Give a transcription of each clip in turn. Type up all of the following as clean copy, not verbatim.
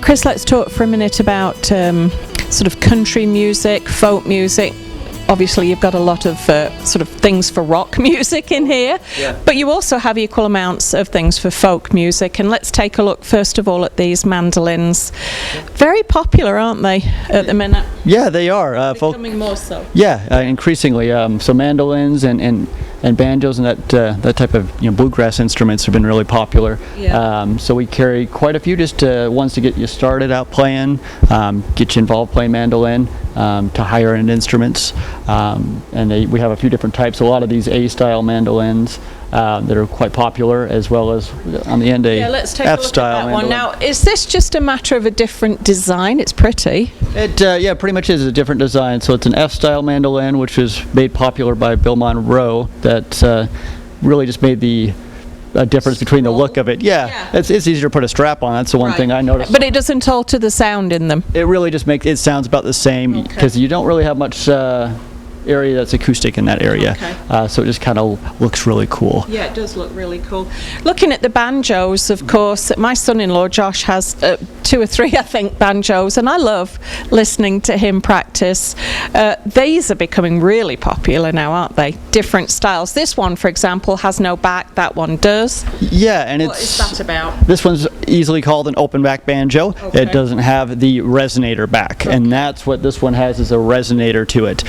Chris, let's talk for a minute about sort of country music, folk music. Obviously, you've got a lot of sort of things for rock music in here, but you also have equal amounts of things for folk music. And let's take a look, first of all, at these mandolins. Very popular, aren't they, at the minute? Yeah, they are. Becoming more so. Yeah, increasingly. So mandolins and banjos and that type of bluegrass instruments have been really popular. Yeah. So we carry quite a few, just ones to get you started out playing, get you involved playing mandolin, to higher end instruments. And we have a few different types. A lot of these A-style mandolins that are quite popular, as well as on the end let's take F-style a look at that mandolin. one. Now, is this just a matter of a different design? It's pretty. It pretty much is a different design. So it's an F-style mandolin, which was made popular by Bill Monroe. That really just made the difference between the look of it. It's easier to put a strap on. That's the one thing I noticed. But it doesn't alter the sound in them. It really just makes it sounds about the same, because you don't really have much area that's acoustic in that area. So it just kind of looks really cool. Yeah, it does look really cool. Looking at the banjos, of course, my son-in-law Josh has 2 or 3, I think, banjos, and I love listening to him practice. These are becoming really popular now, aren't they? Different styles. This one, for example, has no back. That one does. Yeah, and what is that about? This one's easily called an open back banjo. It doesn't have the resonator back, and that's what this one has, is a resonator to it.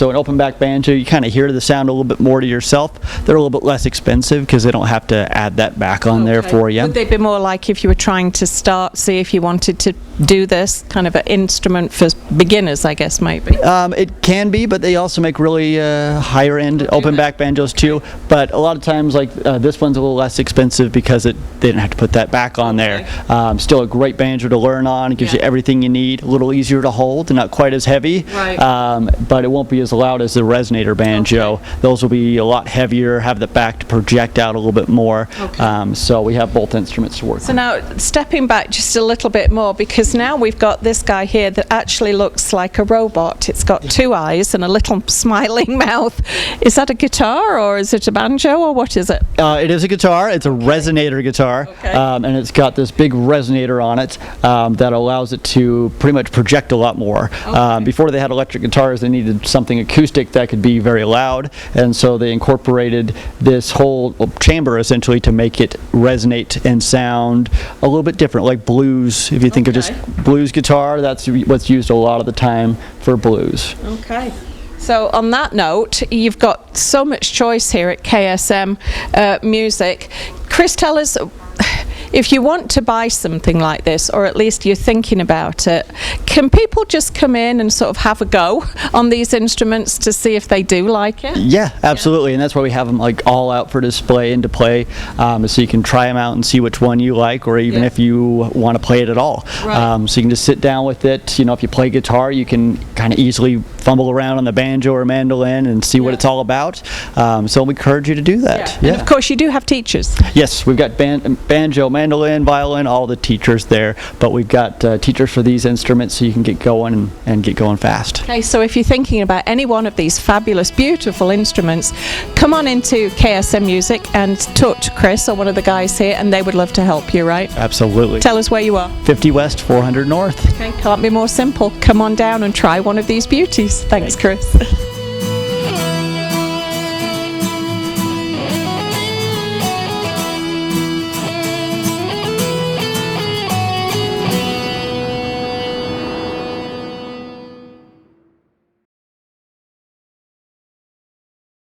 So an open back banjo, you kind of hear the sound a little bit more to yourself. They're a little bit less expensive because they don't have to add that back on there for you. Would they be more like if you were trying to see if you wanted to do this kind of an instrument for beginners, I guess, maybe? It can be, but they also make really higher end open back banjos too. But a lot of times, like this one's a little less expensive because they didn't have to put that back on there. Still a great banjo to learn on. It gives you everything you need. A little easier to hold and not quite as heavy. But it won't be as loud as the resonator banjo. Those will be a lot heavier, have the back to project out a little bit more. So we have both instruments to work with. So now, stepping back just a little bit more, because now we've got this guy here that actually looks like a robot. It's got 2 eyes and a little smiling mouth. Is that a guitar, or is it a banjo, or what is it? It is a guitar. It's a resonator guitar, and it's got this big resonator on it that allows it to pretty much project a lot more. Before they had electric guitars, they needed something acoustic that could be very loud, and so they incorporated this whole chamber essentially to make it resonate and sound a little bit different, like blues. If you think of just blues guitar, that's what's used a lot of the time for blues. So on that note, you've got so much choice here at KSM Music. Chris, tell us, if you want to buy something like this, or at least you're thinking about it, can people just come in and sort of have a go on these instruments to see if they do like it? Yeah, absolutely, and that's why we have them like all out for display and to play, so you can try them out and see which one you like, or even if you want to play it at all. So you can just sit down with it. If you play guitar, you can kind of easily fumble around on the banjo or mandolin and see what it's all about. So we encourage you to do that. And of course, you do have teachers. Yes, we've got banjo, mandolin, violin, all the teachers there, but we've got teachers for these instruments, so you can get going and get going fast. Okay, so if you're thinking about any one of these fabulous, beautiful instruments, come on into KSM Music and talk to Chris or one of the guys here, and they would love to help you, right? Absolutely. Tell us where you are. 50 West, 400 North. Okay, can't be more simple. Come on down and try one of these beauties. Thanks, Chris.